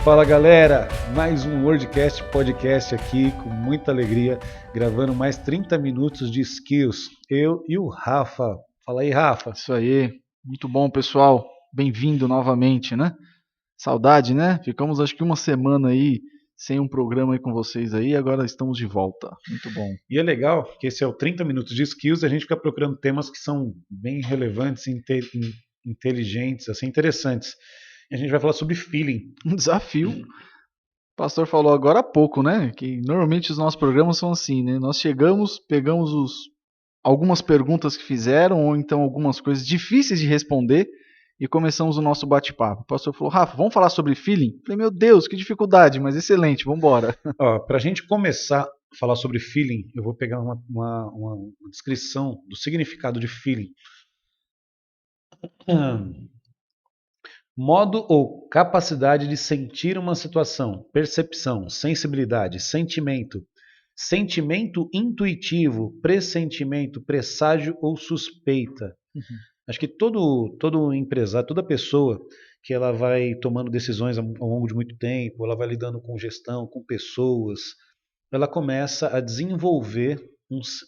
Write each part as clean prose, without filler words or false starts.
Fala galera, mais um WordCast podcast aqui com muita alegria, gravando mais 30 minutos de skills, eu e o Rafa. Fala aí, Rafa. Isso aí, muito bom pessoal, bem-vindo novamente, né? Saudade, né? Ficamos acho que uma semana aí sem um programa aí com vocês aí, agora estamos de volta, muito bom. E é legal que esse é o 30 minutos de skills e a gente fica procurando temas que são bem relevantes, inteligentes, assim, interessantes. E a gente vai falar sobre feeling. Um desafio. O pastor falou agora há pouco, né? Que normalmente os nossos programas são assim, né? Nós chegamos, pegamos algumas perguntas que fizeram, ou então algumas coisas difíceis de responder, e começamos o nosso bate-papo. O pastor falou, Rafa, vamos falar sobre feeling? Eu falei, meu Deus, que dificuldade, mas excelente, vamos embora. Para a gente começar a falar sobre feeling, eu vou pegar uma descrição do significado de feeling. Modo ou capacidade de sentir uma situação, percepção, sensibilidade, sentimento, sentimento intuitivo, pressentimento, presságio ou suspeita. Acho que todo empresário, toda pessoa que ela vai tomando decisões ao longo de muito tempo, ela vai lidando com gestão, com pessoas, ela começa a desenvolver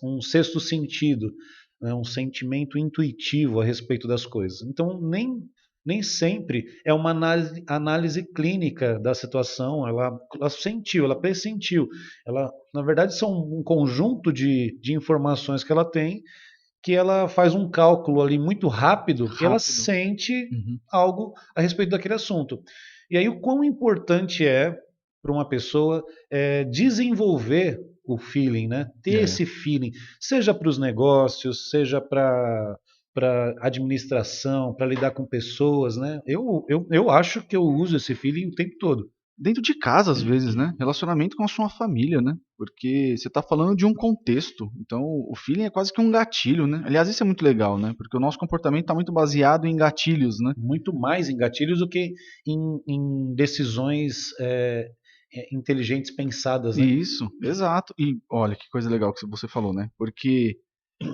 um sexto sentido, né, um sentimento intuitivo a respeito das coisas. Então, nem sempre é uma análise clínica da situação, ela sentiu, ela pressentiu. Ela, na verdade, são um conjunto de informações que ela tem, que ela faz um cálculo ali muito rápido e ela sente algo a respeito daquele assunto. E aí, o quão importante é para uma pessoa desenvolver o feeling, né? Ter esse feeling, seja para os negócios, seja para administração, para lidar com pessoas, né? Eu acho que eu uso esse feeling o tempo todo. Dentro de casa, às vezes, né? Relacionamento com a sua família, né? Porque você está falando de um contexto. Então, o feeling é quase que um gatilho, né? Aliás, isso é muito legal, né? Porque o nosso comportamento está muito baseado em gatilhos, né? Muito mais em gatilhos do que em decisões inteligentes pensadas, né? Isso, exato. E olha que coisa legal que você falou, né? Porque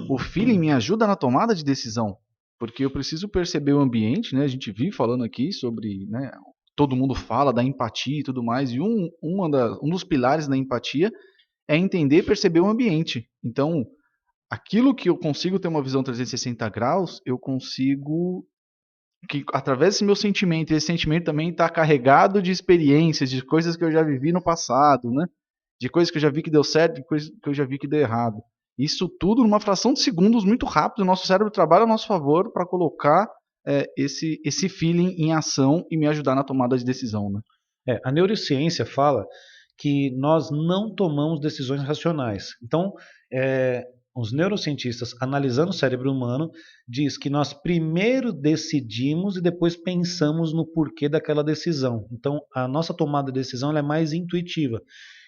o feeling me ajuda na tomada de decisão. Porque eu preciso perceber o ambiente, né? A gente vive falando aqui sobre, né? Todo mundo fala da empatia e tudo mais. E um dos pilares da empatia é entender e perceber o ambiente. Então, aquilo que eu consigo ter uma visão 360 graus, eu consigo que através desse meu sentimento, e esse sentimento também está carregado de experiências, de coisas que eu já vivi no passado, né? De coisas que eu já vi que deu certo, de coisas que eu já vi que deu errado. Isso tudo numa fração de segundos, muito rápido, o nosso cérebro trabalha a nosso favor para colocar esse feeling em ação e me ajudar na tomada de decisão, né? A neurociência fala que nós não tomamos decisões racionais. Então, os neurocientistas, analisando o cérebro humano, diz que nós primeiro decidimos e depois pensamos no porquê daquela decisão. Então, a nossa tomada de decisão ela é mais intuitiva.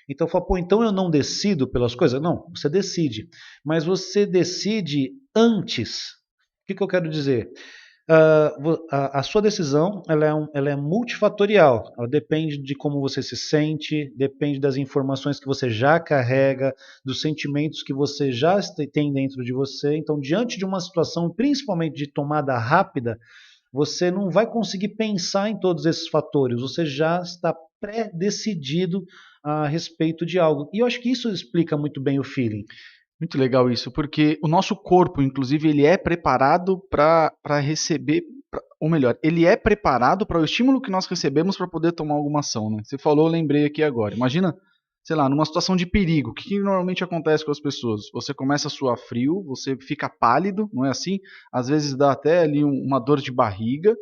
Então, fala, pô, então eu não decido pelas coisas? Não, você decide. Mas você decide antes. O que eu quero dizer? A sua decisão ela é multifatorial. Ela depende de como você se sente, depende das informações que você já carrega, dos sentimentos que você já tem dentro de você. Então, diante de uma situação, principalmente de tomada rápida, você não vai conseguir pensar em todos esses fatores. Você já está pré-decidido a respeito de algo. E eu acho que isso explica muito bem o feeling. Muito legal isso, porque o nosso corpo, inclusive, ele é preparado para receber, ou melhor, ele é preparado para o estímulo que nós recebemos para poder tomar alguma ação, né? Você falou, eu lembrei aqui agora. Imagina, sei lá, numa situação de perigo, o que normalmente acontece com as pessoas? Você começa a suar frio, você fica pálido, não é assim? Às vezes dá até ali uma dor de barriga,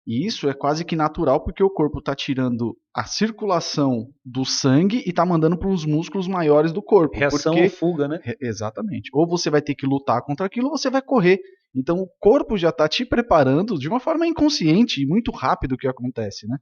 e isso é quase que natural porque o corpo está tirando a circulação do sangue e está mandando para os músculos maiores do corpo. Reação ou fuga, né? Exatamente. Ou você vai ter que lutar contra aquilo ou você vai correr. Então o corpo já está te preparando de uma forma inconsciente e muito rápido que acontece, né?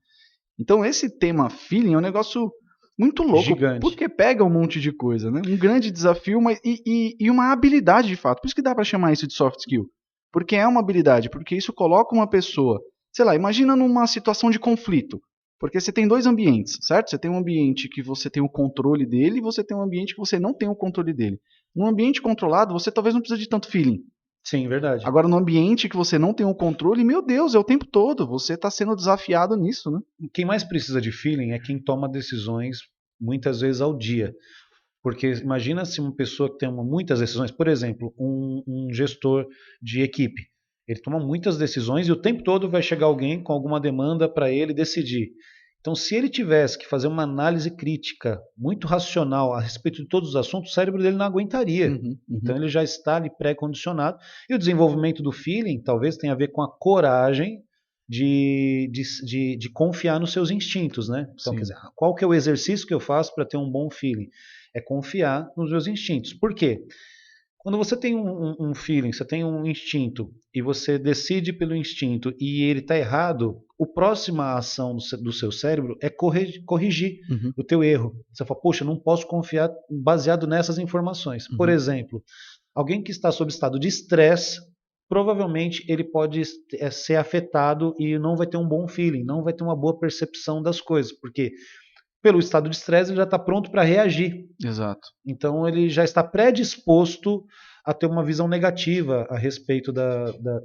Então esse tema feeling é um negócio muito louco, gigante, porque pega um monte de coisa, né? Um grande desafio e uma habilidade de fato. Por isso que dá para chamar isso de soft skill. Porque é uma habilidade, porque isso coloca uma pessoa, sei lá, imagina numa situação de conflito. Porque você tem dois ambientes, certo? Você tem um ambiente que você tem o controle dele e você tem um ambiente que você não tem o controle dele. Num ambiente controlado, você talvez não precise de tanto feeling. Sim, verdade. Agora, no ambiente que você não tem o controle, meu Deus, é o tempo todo. Você está sendo desafiado nisso, né? Quem mais precisa de feeling é quem toma decisões muitas vezes ao dia. Porque imagina se uma pessoa que tem muitas decisões, por exemplo, um gestor de equipe. Ele toma muitas decisões e o tempo todo vai chegar alguém com alguma demanda para ele decidir. Então, se ele tivesse que fazer uma análise crítica muito racional a respeito de todos os assuntos, o cérebro dele não aguentaria. Uhum, Então, uhum. ele já está ali pré-condicionado. E o desenvolvimento do feeling talvez tenha a ver com a coragem de confiar nos seus instintos, né? Então, quer Sim. dizer, qual que é o exercício que eu faço para ter um bom feeling? É confiar nos meus instintos. Por quê? Quando você tem um feeling, você tem um instinto e você decide pelo instinto e ele está errado, a próxima ação do seu cérebro é corrigir Uhum, o teu erro. Você fala, poxa, não posso confiar baseado nessas informações. Por uhum. exemplo, alguém que está sob estado de estresse, provavelmente ele pode ser afetado e não vai ter um bom feeling, não vai ter uma boa percepção das coisas, porque pelo estado de estresse ele já está pronto para reagir. Exato. Então ele já está predisposto a ter uma visão negativa a respeito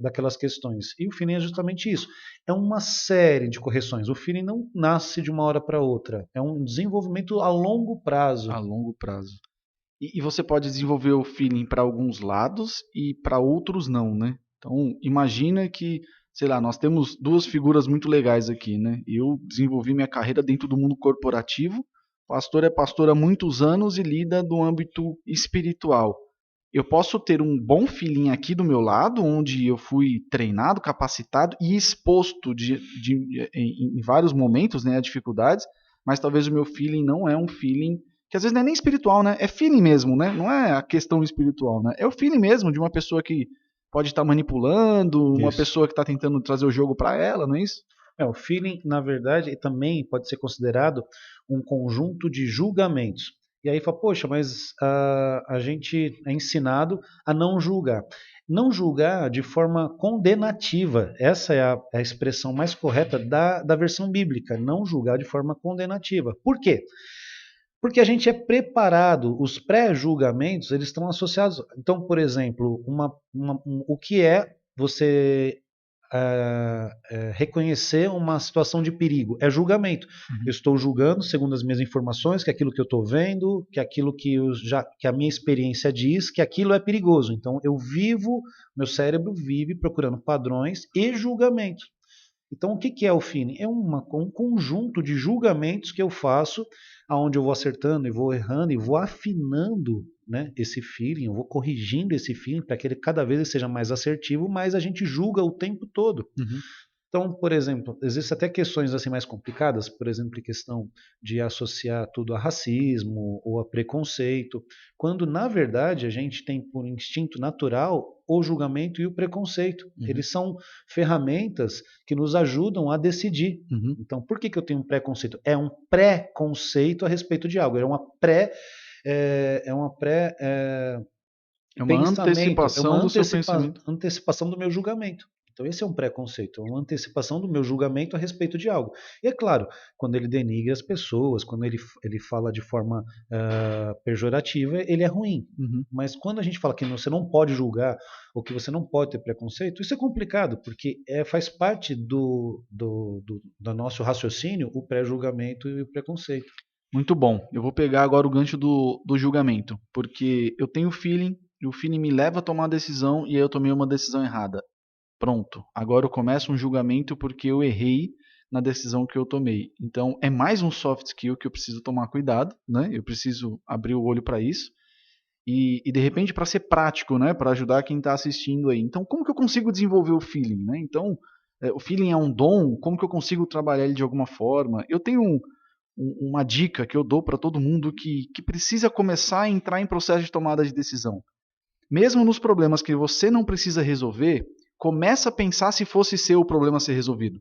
daquelas questões. E o feeling é justamente isso. É uma série de correções. O feeling não nasce de uma hora para outra. É um desenvolvimento a longo A prazo. longo prazo. E você pode desenvolver o feeling para alguns lados e para outros não, né? Então, imagina que, sei lá, nós temos duas figuras muito legais aqui, né? Eu desenvolvi minha carreira dentro do mundo corporativo. Pastor é pastor há muitos anos e lida do âmbito espiritual. Eu posso ter um bom feeling aqui do meu lado, onde eu fui treinado, capacitado e exposto em vários momentos, né, a dificuldades, mas talvez o meu feeling não é um feeling que às vezes não é nem espiritual, né? É feeling mesmo, né? Não é a questão espiritual, né? É o feeling mesmo de uma pessoa que pode estar manipulando, uma Isso. pessoa que está tentando trazer o jogo para ela, não é isso? O feeling, na verdade, também pode ser considerado um conjunto de julgamentos. E aí fala, poxa, mas a gente é ensinado a não julgar. Não julgar de forma condenativa. Essa é a expressão mais correta da versão bíblica. Não julgar de forma condenativa. Por quê? Porque a gente é preparado, os pré-julgamentos, eles estão associados. Então, por exemplo, o que é você reconhecer uma situação de perigo? É julgamento. Eu Uhum. estou julgando, segundo as minhas informações, que aquilo que eu estou vendo, que aquilo que a minha experiência diz, que aquilo é perigoso. Então, meu cérebro vive procurando padrões e julgamentos. Então, o que que é o feeling? É um conjunto de julgamentos que eu faço, aonde eu vou acertando e vou errando e vou afinando, né, esse feeling, eu vou corrigindo esse feeling para que ele cada vez seja mais assertivo, mas a gente julga o tempo todo. Uhum. Então, por exemplo, existem até questões assim mais complicadas, por exemplo, a questão de associar tudo a racismo ou a preconceito, quando na verdade a gente tem por instinto natural o julgamento e o preconceito. Uhum. Eles são ferramentas que nos ajudam a decidir. Uhum. Então, por que eu tenho um preconceito? É um preconceito a respeito de algo, é uma pré É uma pensamento, é uma antecipação do seu pensamento. antecipação do meu julgamento. Então, esse é um preconceito, é uma antecipação do meu julgamento a respeito de algo. E é claro, quando ele denigra as pessoas, quando ele fala de forma pejorativa, ele é ruim. Uhum. Mas quando a gente fala que você não pode julgar ou que você não pode ter preconceito, isso é complicado, porque faz parte do nosso raciocínio o pré-julgamento e o preconceito. Muito bom. Eu vou pegar agora o gancho do julgamento, porque eu tenho feeling, e o feeling me leva a tomar uma decisão e aí eu tomei uma decisão errada. Pronto. Agora eu começo um julgamento porque eu errei na decisão que eu tomei. Então é mais um soft skill que eu preciso tomar cuidado, né? Eu preciso abrir o olho para isso. E de repente para ser prático, né? Para ajudar quem está assistindo aí. Então como que eu consigo desenvolver o feeling, né? Então o feeling é um dom. Como que eu consigo trabalhar ele de alguma forma? Eu tenho uma dica que eu dou para todo mundo que precisa começar a entrar em processo de tomada de decisão. Mesmo nos problemas que você não precisa resolver, começa a pensar se fosse seu o problema a ser resolvido.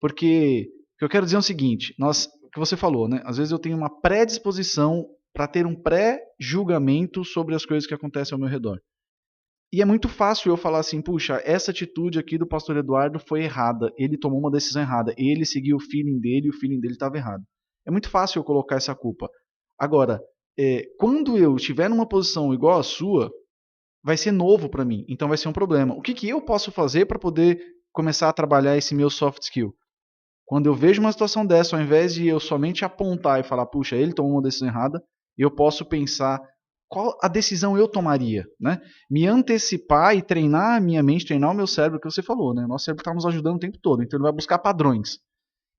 Porque o que eu quero dizer é o seguinte, o que você falou, né? Às vezes eu tenho uma predisposição para ter um pré-julgamento sobre as coisas que acontecem ao meu redor. E é muito fácil eu falar assim, puxa, essa atitude aqui do pastor Eduardo foi errada, ele tomou uma decisão errada, ele seguiu o feeling dele e o feeling dele estava errado. É muito fácil eu colocar essa culpa. Agora, quando eu estiver numa posição igual à sua, vai ser novo para mim, então vai ser um problema. O que, que eu posso fazer para poder começar a trabalhar esse meu soft skill? Quando eu vejo uma situação dessa, ao invés de eu somente apontar e falar, puxa, ele tomou uma decisão errada, eu posso pensar qual a decisão eu tomaria, né? Me antecipar e treinar a minha mente, treinar o meu cérebro, que você falou, né? Nosso cérebro está nos ajudando o tempo todo, então ele vai buscar padrões.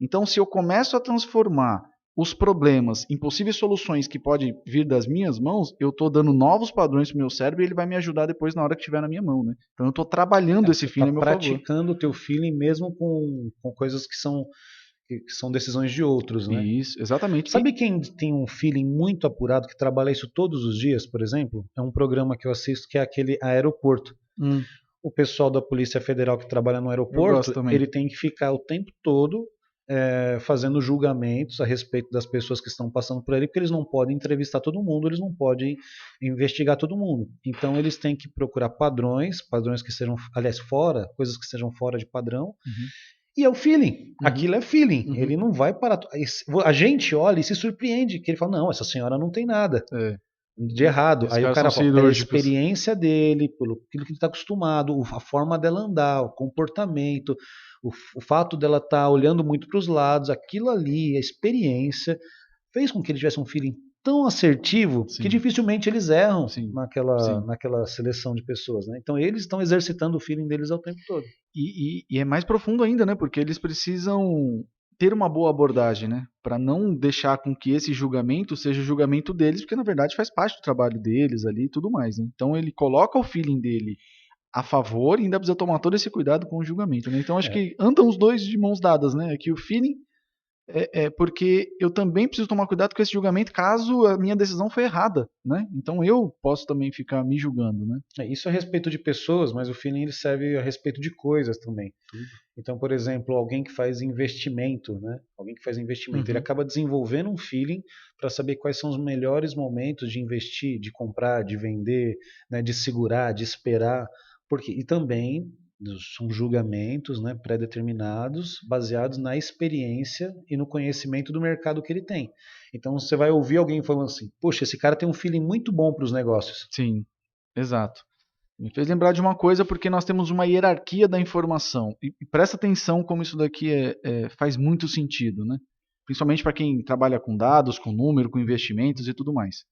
Então, se eu começo a transformar os problemas em possíveis soluções que podem vir das minhas mãos, eu estou dando novos padrões para o meu cérebro e ele vai me ajudar depois na hora que estiver na minha mão, né? Então, eu estou trabalhando esse Você está feeling a meu favor. praticando o teu feeling mesmo com coisas que são decisões de outros, né? Isso, exatamente. Sabe quem tem um feeling muito apurado, que trabalha isso todos os dias, por exemplo? É um programa que eu assisto que é aquele Aeroporto. Hum, O pessoal da Polícia Federal que trabalha no eu gosto aeroporto, também. ele tem que ficar o tempo todo fazendo julgamentos a respeito das pessoas que estão passando por ali, porque eles não podem entrevistar todo mundo, eles não podem investigar todo mundo. Então eles têm que procurar padrões que sejam, aliás, coisas que sejam fora de padrão. Uhum, E é o feeling. uhum, Aquilo é feeling. uhum. Ele não vai parar. A gente olha e se surpreende, que ele fala, não, essa senhora não tem nada É, de errado. esses Aí o caras são cara fala, pela cirúrgicos. experiência dele, pelo aquilo que ele está acostumado, a forma dela andar, o comportamento, o fato dela estar olhando muito para os lados, aquilo ali, a experiência, fez com que ele tivesse um feeling tão assertivo que Sim, dificilmente eles erram sim, naquela, sim. naquela seleção de pessoas, né? Então eles estão exercitando o feeling deles ao tempo todo. E é mais profundo ainda, né? Porque eles precisam ter uma boa abordagem, né? Para não deixar com que esse julgamento seja o julgamento deles, porque na verdade faz parte do trabalho deles ali e tudo mais, né? Então ele coloca o feeling dele a favor e ainda precisa tomar todo esse cuidado com o julgamento, né? Então acho É, que andam os dois de mãos dadas, né? É que o feeling é porque eu também preciso tomar cuidado com esse julgamento caso a minha decisão foi errada, né? Então eu posso também ficar me julgando, né? isso a respeito de pessoas, mas o feeling ele serve a respeito de coisas também. Tudo. Então, por exemplo, alguém que faz investimento, né? Alguém que faz investimento, ele Uhum. acaba desenvolvendo um feeling para saber quais são os melhores momentos de investir, de comprar, de vender, né? De segurar, de esperar, porque e também são julgamentos, né? Pré-determinados, baseados na experiência e no conhecimento do mercado que ele tem. Então, você vai ouvir alguém falando assim: "Poxa, esse cara tem um feeling muito bom para os negócios." Sim, exato. Me fez lembrar de uma coisa porque nós temos uma hierarquia da informação. E presta atenção como isso daqui faz muito sentido, né? Principalmente para quem trabalha com dados, com número, com investimentos e tudo mais.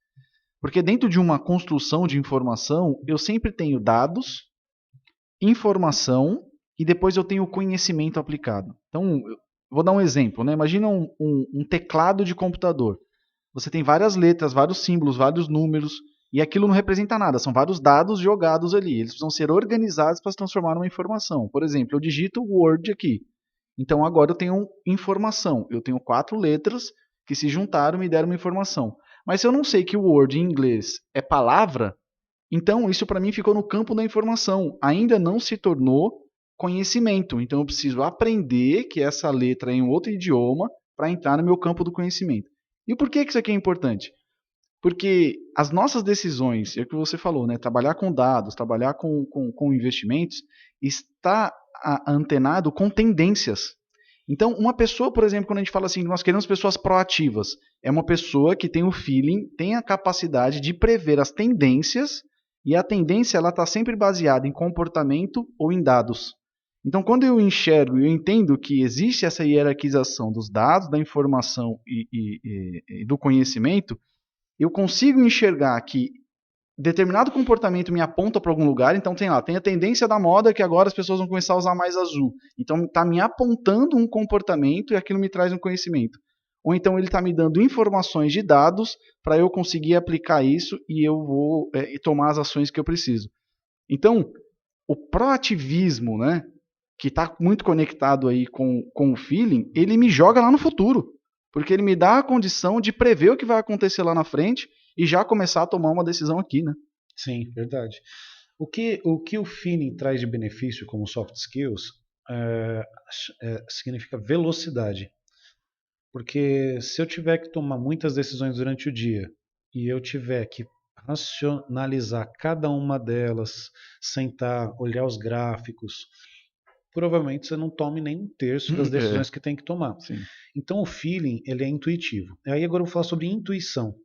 Porque dentro de uma construção de informação, eu sempre tenho dados, informação e depois eu tenho conhecimento aplicado. Então, eu vou dar um exemplo, né? Imagina um teclado de computador. Você tem várias letras, vários símbolos, vários números, e aquilo não representa nada, são vários dados jogados ali. Eles precisam ser organizados para se transformar numa informação. Por exemplo, eu digito Word aqui. Então agora eu tenho informação. Eu tenho 4 letras que se juntaram e me deram uma informação. Mas se eu não sei que o Word em inglês é palavra, então isso para mim ficou no campo da informação. Ainda não se tornou conhecimento. Então eu preciso aprender que essa letra é em outro idioma para entrar no meu campo do conhecimento. E por que isso aqui é importante? Porque as nossas decisões, é o que você falou, né? Trabalhar com dados, trabalhar com investimentos, está antenado com tendências. Então, uma pessoa, por exemplo, quando a gente fala assim, nós queremos pessoas proativas, é uma pessoa que tem o feeling, tem a capacidade de prever as tendências, e a tendência ela está sempre baseada em comportamento ou em dados. Então, quando eu enxergo e eu entendo que existe essa hierarquização dos dados, da informação e do conhecimento, eu consigo enxergar que determinado comportamento me aponta para algum lugar, então tem a tendência da moda que agora as pessoas vão começar a usar mais azul. Então está me apontando um comportamento e aquilo me traz um conhecimento. Ou então ele está me dando informações de dados para eu conseguir aplicar isso e eu vou tomar as ações que eu preciso. Então, o proativismo, né, que está muito conectado aí com o feeling, ele me joga lá no futuro. Porque ele me dá a condição de prever o que vai acontecer lá na frente e já começar a tomar uma decisão aqui, né? Sim, verdade. O que o feeling traz de benefício como soft skills é, significa velocidade. Porque se eu tiver que tomar muitas decisões durante o dia e eu tiver que racionalizar cada uma delas, sentar, olhar os gráficos, provavelmente você não tome nem um terço das É, decisões que tem que tomar. sim. Então o feeling ele é intuitivo. Aí agora eu vou falar sobre intuição.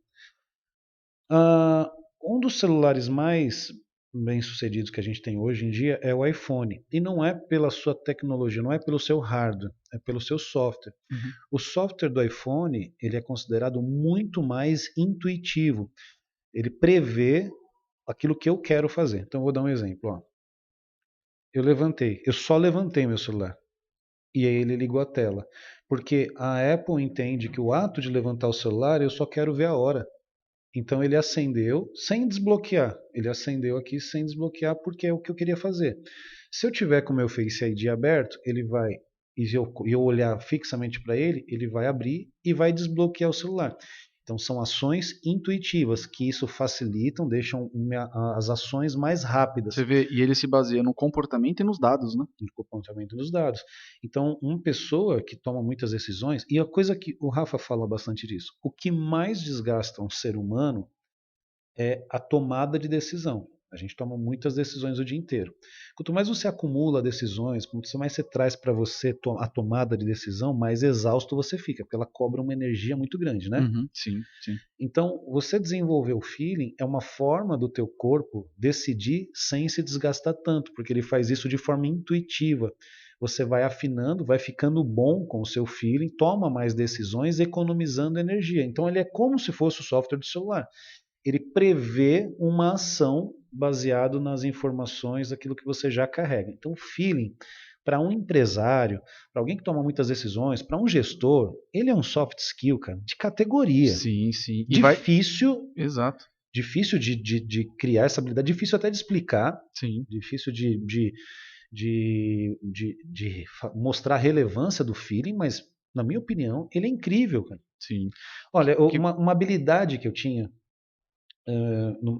Ah, um dos celulares mais bem-sucedidos que a gente tem hoje em dia é o iPhone. E não é pela sua tecnologia, não é pelo seu hardware, é pelo seu software. Uhum. O software do iPhone, ele é considerado muito mais intuitivo. Ele prevê aquilo que eu quero fazer. Então, eu vou dar um exemplo. Ó. Eu só levantei meu celular. E aí ele ligou a tela. Porque a Apple entende que o ato de levantar o celular, eu só quero ver a hora. Então ele acendeu sem desbloquear. Ele acendeu aqui sem desbloquear porque é o que eu queria fazer. Se eu tiver com o meu Face ID aberto, ele vai, e eu olhar fixamente para ele, ele vai abrir e vai desbloquear o celular. Então são ações intuitivas que isso facilitam, deixam as ações mais rápidas Você vê, e ele se baseia no comportamento e nos dados, né? no comportamento dos dados. Então, uma pessoa que toma muitas decisões, e a coisa que o Rafa fala bastante disso, o que mais desgasta um ser humano é a tomada de decisão. A gente toma muitas decisões o dia inteiro. Quanto mais você acumula decisões, quanto mais você traz para você a tomada de decisão, mais exausto você fica, porque ela cobra uma energia muito grande, né? Uhum, sim, sim. Então, você desenvolver o feeling é uma forma do teu corpo decidir sem se desgastar tanto, porque ele faz isso de forma intuitiva. Você vai afinando, vai ficando bom com o seu feeling, toma mais decisões, economizando energia. Então, ele é como se fosse o software do celular. Ele prevê uma ação baseado nas informações daquilo que você já carrega. Então, o feeling, para um empresário, para alguém que toma muitas decisões, para um gestor, ele é um soft skill, cara, de categoria. Sim, sim. E vai. Difícil, Exato. difícil de criar essa habilidade, difícil até de explicar, Sim. difícil de mostrar a relevância do feeling, mas, na minha opinião, ele é incrível, cara. Sim. Olha, Que... uma habilidade que eu tinha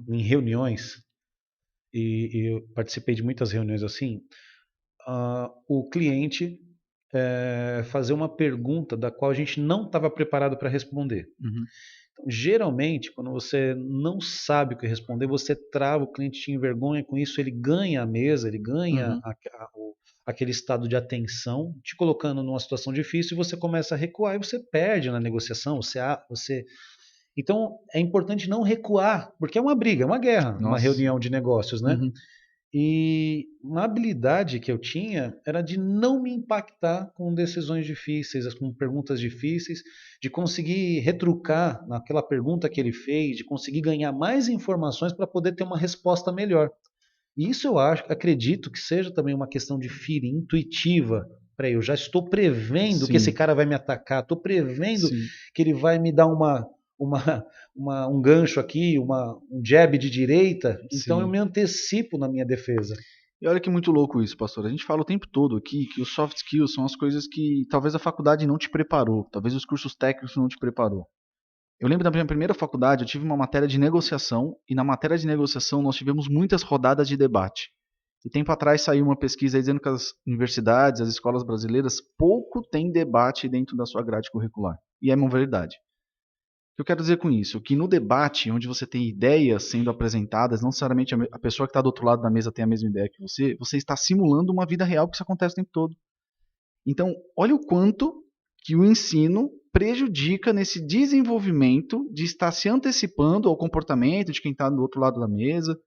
em reuniões, e eu participei de muitas reuniões assim, o cliente fazer uma pergunta da qual a gente não estava preparado para responder. Uhum. Então, geralmente, quando você não sabe o que responder, você trava, o cliente te envergonha com isso, ele ganha a mesa, ele ganha Uhum. aquele estado de atenção, te colocando numa situação difícil, e você começa a recuar e você perde na negociação, você então é importante não recuar, porque é uma briga, é uma guerra, uma Nossa. reunião de negócios, né? Uhum. E uma habilidade que eu tinha era de não me impactar com decisões difíceis, com perguntas difíceis, de conseguir retrucar naquela pergunta que ele fez, de conseguir ganhar mais informações para poder ter uma resposta melhor. E isso eu acho, acredito que seja também uma questão de feeling, intuitiva. Peraí, eu já estou prevendo que esse Sim, cara vai me atacar, estou prevendo sim, que ele vai me dar uma, um gancho aqui, um jab de direita, então eu sim. me antecipo na minha defesa. E olha que muito louco isso, pastor. A gente fala o tempo todo aqui que os soft skills são as coisas que talvez a faculdade não te preparou, talvez os cursos técnicos não te preparou. Eu lembro da minha primeira faculdade, eu tive uma matéria de negociação, e na matéria de negociação nós tivemos muitas rodadas de debate. E tempo atrás saiu uma pesquisa aí dizendo que as universidades, as escolas brasileiras, pouco têm debate dentro da sua grade curricular. E é uma verdade. O que eu quero dizer com isso? Que no debate, onde você tem ideias sendo apresentadas, não necessariamente a pessoa que está do outro lado da mesa tem a mesma ideia que você está simulando uma vida real que isso acontece o tempo todo. Então, olha o quanto que o ensino prejudica nesse desenvolvimento de estar se antecipando ao comportamento de quem está do outro lado da mesa.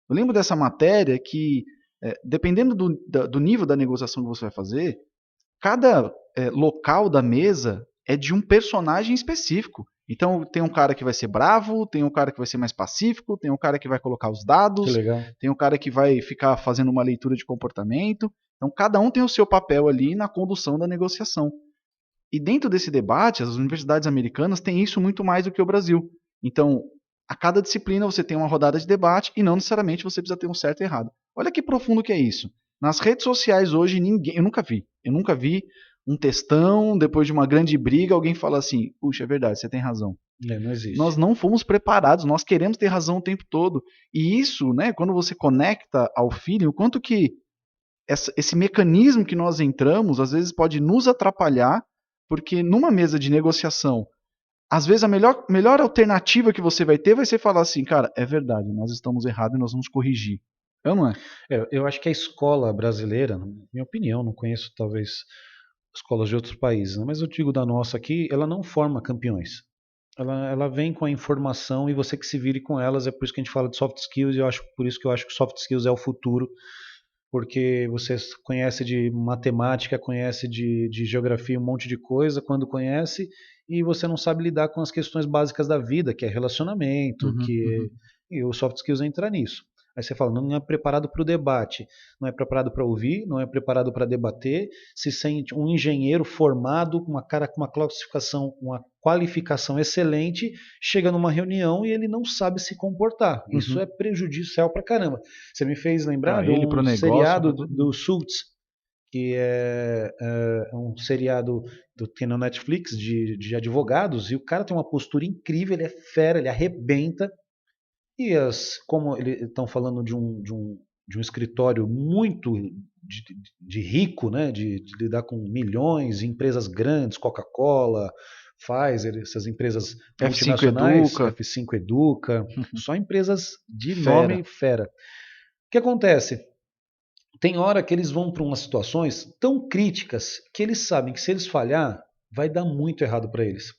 Eu lembro dessa matéria que, dependendo do nível da negociação que você vai fazer, cada local da mesa é de um personagem específico. Então, tem um cara que vai ser bravo, tem um cara que vai ser mais pacífico, tem um cara que vai colocar os Que dados, legal. tem um cara que vai ficar fazendo uma leitura de comportamento. Então, cada um tem o seu papel ali na condução da negociação. E dentro desse debate, as universidades americanas têm isso muito mais do que o Brasil. Então, a cada disciplina você tem uma rodada de debate e não necessariamente você precisa ter um certo e errado. Olha que profundo que é isso. Nas redes sociais hoje, eu nunca vi um textão, depois de uma grande briga, alguém fala assim, puxa, é verdade, você tem razão. Não existe. Nós não fomos preparados, nós queremos ter razão o tempo todo. E isso, né, quando você conecta ao feeling, o quanto que esse mecanismo que nós entramos, às vezes pode nos atrapalhar, porque numa mesa de negociação, às vezes a melhor alternativa que você vai ter vai ser falar assim, cara, é verdade, nós estamos errados e nós vamos corrigir. Eu não é? Eu acho que a escola brasileira, na minha opinião, não conheço talvez escolas de outros países, né, mas eu digo da nossa aqui, ela não forma campeões. ela vem com a informação e você que se vire com elas. É por isso que a gente fala de soft skills e eu acho por isso que eu acho que soft skills é o futuro, porque você conhece de matemática, conhece de geografia, um monte de coisa quando conhece, e você não sabe lidar com as questões básicas da vida, que é relacionamento, Uhum, uhum. e o soft skills entra nisso. Aí você fala, não é preparado para o debate, não é preparado para ouvir, não é preparado para debater, se sente um engenheiro formado, com uma cara com uma classificação, uma qualificação excelente, chega numa reunião e ele não sabe se comportar. Isso Uhum. é prejudicial para caramba. Você me fez lembrar Para de ele, um para o negócio, seriado para todo do mundo. Suits, que é um seriado tem na Netflix de advogados, e o cara tem uma postura incrível, ele é fera, ele arrebenta, e como eles estão falando de um escritório muito de rico, né, de lidar com milhões, empresas grandes, Coca-Cola, Pfizer, essas empresas F5 multinacionais, Educa. F5 Educa, só empresas de Fera. nome fera. O que acontece? Tem hora que eles vão para umas situações tão críticas que eles sabem que se eles falhar, vai dar muito errado para eles.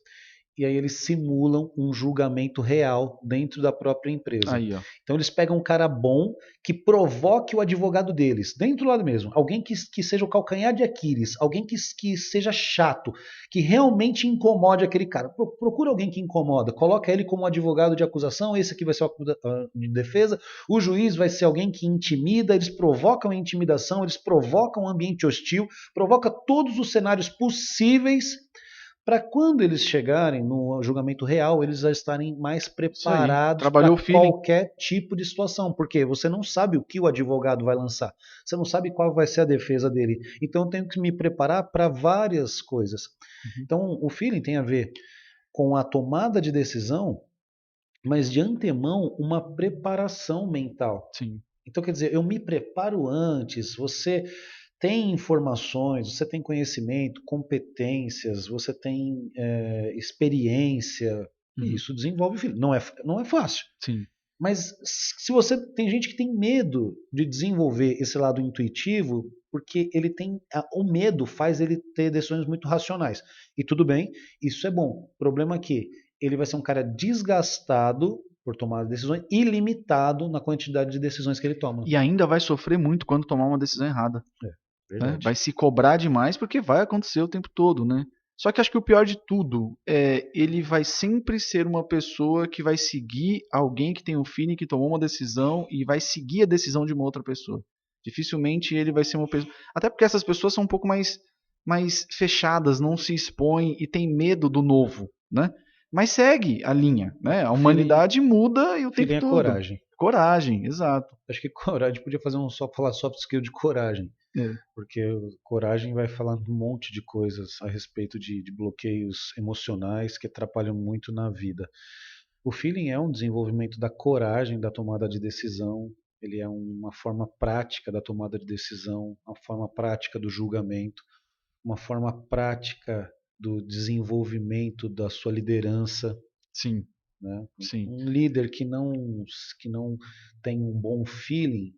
E aí eles simulam um julgamento real dentro da própria empresa. Aí, ó. Então eles pegam um cara bom que provoque o advogado deles, dentro lá mesmo. Alguém que seja o calcanhar de Aquiles, alguém que seja chato, que realmente incomode aquele cara. Procura alguém que incomoda, coloca ele como advogado de acusação, esse aqui vai ser o de defesa, o juiz vai ser alguém que intimida, eles provocam a intimidação, eles provocam um ambiente hostil, provoca todos os cenários possíveis para quando eles chegarem no julgamento real, eles já estarem mais Isso aí. preparados para Trabalhou o feeling. qualquer tipo de situação, porque você não sabe o que o advogado vai lançar, você não sabe qual vai ser a defesa dele. Então eu tenho que me preparar para várias coisas. Uhum. Então o feeling tem a ver com a tomada de decisão, mas de antemão uma preparação mental. Sim. Então, quer dizer, eu me preparo antes, você tem informações, você tem conhecimento, competências, você tem experiência, e Uhum. isso desenvolve filho. Não é fácil. Sim. Mas se você tem gente que tem medo de desenvolver esse lado intuitivo, porque ele tem o medo faz ele ter decisões muito racionais. E tudo bem, isso é bom. O problema é que ele vai ser um cara desgastado por tomar decisões e limitado na quantidade de decisões que ele toma. E ainda vai sofrer muito quando tomar uma decisão errada. É, Né? verdade. Vai se cobrar demais porque vai acontecer o tempo todo, né? Só que acho que o pior de tudo é ele vai sempre ser uma pessoa que vai seguir alguém que tem um feeling, que tomou uma decisão e vai seguir a decisão de uma outra pessoa. Dificilmente ele vai ser uma pessoa. Até porque essas pessoas são um pouco mais fechadas, não se expõem e têm medo do novo, né? Mas segue a linha, né? A Feeling, humanidade muda e o tempo feeling é todo. coragem. Coragem, exato. Acho que coragem podia fazer falar soft skill de coragem. É. Porque coragem vai falar um monte de coisas a respeito de bloqueios emocionais que atrapalham muito na vida. O feeling é um desenvolvimento da coragem da tomada de decisão, ele é uma forma prática da tomada de decisão, uma forma prática do julgamento, uma forma prática do desenvolvimento da sua liderança, Sim, né? sim. Um líder que não tem um bom feeling,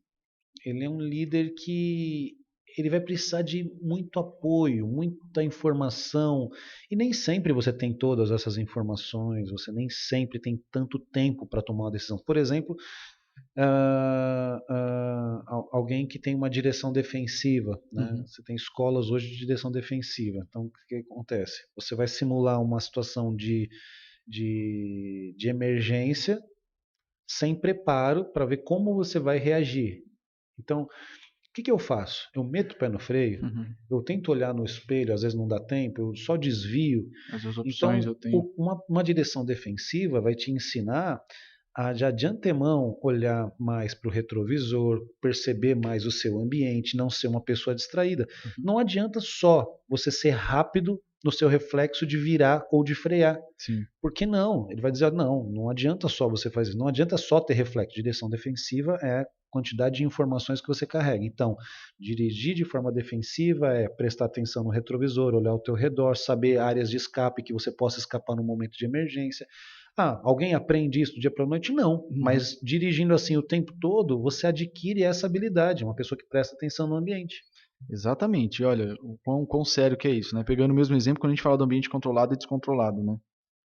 ele é um líder que ele vai precisar de muito apoio, muita informação, e nem sempre você tem todas essas informações, você nem sempre tem tanto tempo para tomar uma decisão. Por exemplo, alguém que tem uma direção defensiva, né? Uhum. Você tem escolas hoje de direção defensiva. Então, o que acontece? Você vai simular uma situação de emergência sem preparo para ver como você vai reagir. Então, que eu faço? Eu meto o pé no freio, Uhum. eu tento olhar no espelho, às vezes não dá tempo, eu só desvio. As duas opções Então, eu tenho. uma direção defensiva vai te ensinar a já de antemão olhar mais para o retrovisor, perceber mais o seu ambiente, não ser uma pessoa distraída. Uhum. Não adianta só você ser rápido no seu reflexo de virar ou de frear. Sim. Por que não? Ele vai dizer, não adianta só você fazer isso, não adianta só ter reflexo. Direção defensiva é a quantidade de informações que você carrega. Então, dirigir de forma defensiva é prestar atenção no retrovisor, olhar ao teu redor, saber áreas de escape que você possa escapar no momento de emergência. Ah, alguém aprende isso do dia para a noite? Não, Uhum. mas dirigindo assim o tempo todo, você adquire essa habilidade, uma pessoa que presta atenção no ambiente. Exatamente. Olha, o quão sério que é isso, né? Pegando o mesmo exemplo quando a gente fala do ambiente controlado e descontrolado, né?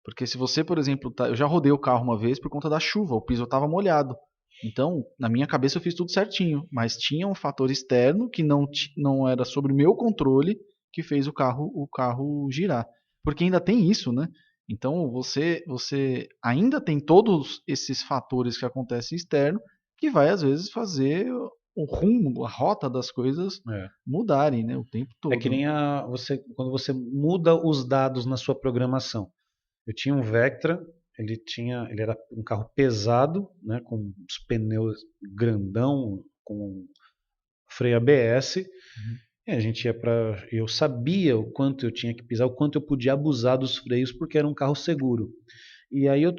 Porque se você, por exemplo, eu já rodei o carro uma vez por conta da chuva, o piso estava molhado. Então, na minha cabeça eu fiz tudo certinho, mas tinha um fator externo que não era sobre o meu controle que fez o carro girar. Porque ainda tem isso, né? Então, você ainda tem todos esses fatores que acontecem externo que vai às vezes fazer o rumo, a rota das coisas É. mudarem, né, o tempo É que todo. nem quando você muda os dados na sua programação. Eu tinha um Vectra, ele era um carro pesado, né, com os pneus grandão, com freio ABS. Uhum. E a gente ia eu sabia o quanto eu tinha que pisar, o quanto eu podia abusar dos freios, porque era um carro seguro. E aí eu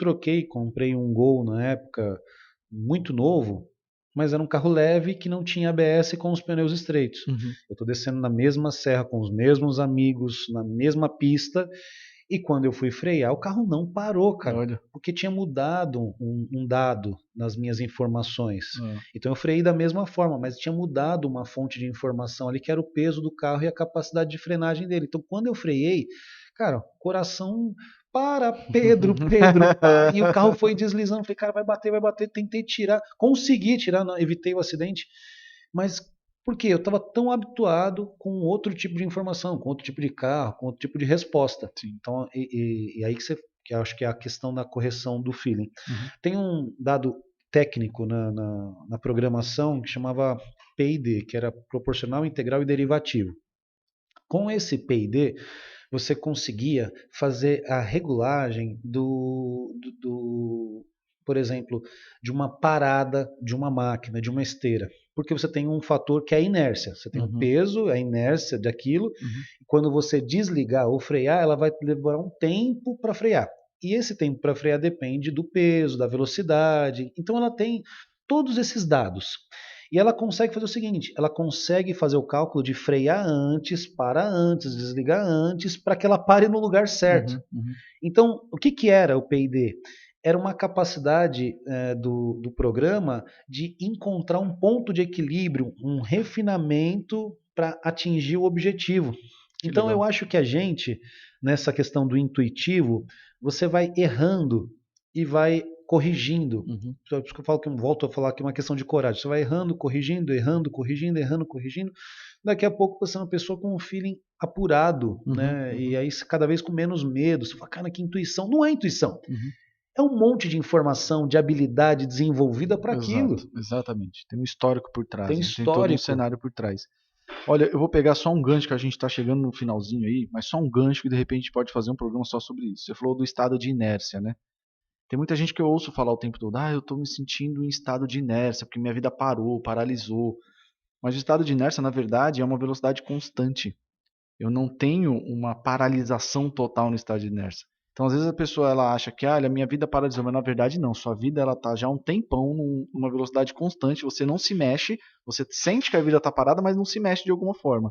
comprei um Gol na época, muito novo, mas era um carro leve que não tinha ABS com os pneus estreitos. Uhum. Eu estou descendo na mesma serra com os mesmos amigos, na mesma pista, e quando eu fui frear, o carro não parou, cara, Olha. porque tinha mudado um dado nas minhas informações. Ah. Então eu freiei da mesma forma, mas tinha mudado uma fonte de informação ali, que era o peso do carro e a capacidade de frenagem dele. Então quando eu freiei, cara, coração para, Pedro, Pedro, pá, e o carro foi deslizando. Falei, cara, vai bater, vai bater. Tentei tirar, consegui tirar, evitei o acidente, mas por quê? Eu estava tão habituado com outro tipo de informação, com outro tipo de carro, com outro tipo de resposta. Sim. Então, e aí que eu acho que é a questão da correção do feeling. Uhum. Tem um dado técnico na programação que chamava PID, que era proporcional, integral e derivativo. Com esse PID, você conseguia fazer a regulagem por exemplo, de uma parada de uma máquina, de uma esteira. Porque você tem um fator que é a inércia. Você tem o Uhum. peso, a inércia daquilo. Uhum. E quando você desligar ou frear, ela vai demorar um tempo para frear. E esse tempo para frear depende do peso, da velocidade. Então ela tem todos esses dados. E ela consegue fazer o seguinte: ela consegue fazer o cálculo de frear antes, parar antes, desligar antes, para que ela pare no lugar certo. Uhum. Uhum. Então, o que era o PID? Era uma capacidade do programa de encontrar um ponto de equilíbrio, um refinamento para atingir o objetivo. Que Então, eu legal. acho que a gente, nessa questão do intuitivo, você vai errando e vai corrigindo. Uhum. Por isso que eu falo que eu volto a falar que é uma questão de coragem. Você vai errando, corrigindo, errando, corrigindo, errando, corrigindo. Daqui a pouco você é uma pessoa com um feeling apurado, Uhum. né? E Uhum. aí cada vez com menos medo. Você fala, cara, que intuição. Não é intuição. Uhum. É um monte de informação, de habilidade desenvolvida para aquilo. Exato, exatamente. Tem um histórico por Tem trás, né? Tem todo um histórico. cenário por trás. Olha, eu vou pegar só um gancho que a gente está chegando no finalzinho aí, mas só um gancho que de repente pode fazer um programa só sobre isso. Você falou do estado de inércia, né? Tem muita gente que eu ouço falar o tempo todo, eu estou me sentindo em estado de inércia, porque minha vida parou, paralisou. Mas o estado de inércia, na verdade, é uma velocidade constante. Eu não tenho uma paralisação total no estado de inércia. Então, às vezes a pessoa ela acha que a minha vida paralisou, mas na verdade não. Sua vida ela tá já há um tempão numa velocidade constante. Você não se mexe, você sente que a vida está parada, mas não se mexe de alguma forma.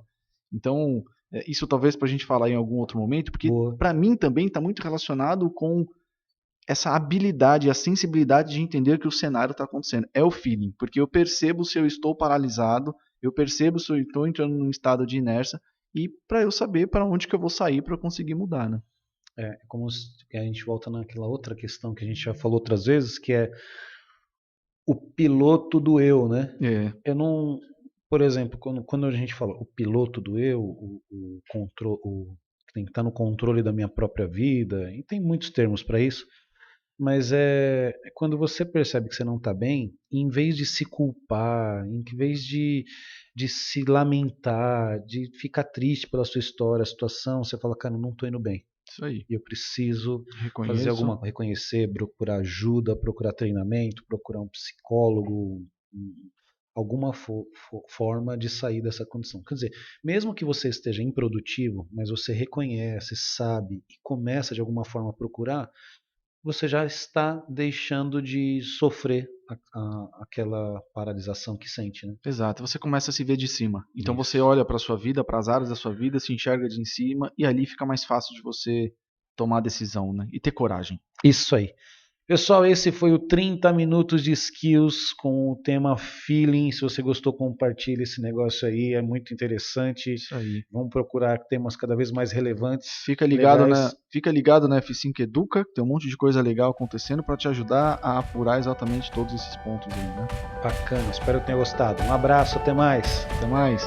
Então, isso talvez para a gente falar em algum outro momento, porque Boa. para mim também está muito relacionado com essa habilidade, a sensibilidade de entender que o cenário está acontecendo. É o feeling, porque eu percebo se eu estou paralisado, eu percebo se eu estou entrando num estado de inércia e para eu saber para onde que eu vou sair para conseguir mudar, né? É como que a gente volta naquela outra questão que a gente já falou outras vezes, que é o piloto do eu, né? É. Eu não, por exemplo, quando a gente fala o piloto do eu, que tem que estar no controle da minha própria vida, e tem muitos termos para isso, mas é quando você percebe que você não está bem, em vez de se culpar, em vez de se lamentar, de ficar triste pela sua história, situação, você fala, cara, eu não estou indo bem. Isso aí. E eu preciso fazer Reconheço. reconhecer, procurar ajuda, procurar treinamento, procurar um psicólogo, alguma forma de sair dessa condição. Quer dizer, mesmo que você esteja improdutivo, mas você reconhece, sabe e começa de alguma forma a procurar, você já está deixando de sofrer aquela paralisação que sente, né? Exato. Você começa a se ver de cima. Então você Isso. olha para a sua vida, para as áreas da sua vida, se enxerga de em cima e ali fica mais fácil de você tomar a decisão, né? E ter coragem. Isso aí. Pessoal, esse foi o 30 minutos de skills com o tema feeling. Se você gostou, compartilhe esse negócio aí, é muito interessante. Isso aí. Vamos procurar temas cada vez mais relevantes. Fica ligado na F5 Educa, que tem um monte de coisa legal acontecendo para te ajudar a apurar exatamente todos esses pontos aí, né? Bacana, espero que tenha gostado. Um abraço, até mais. Até mais.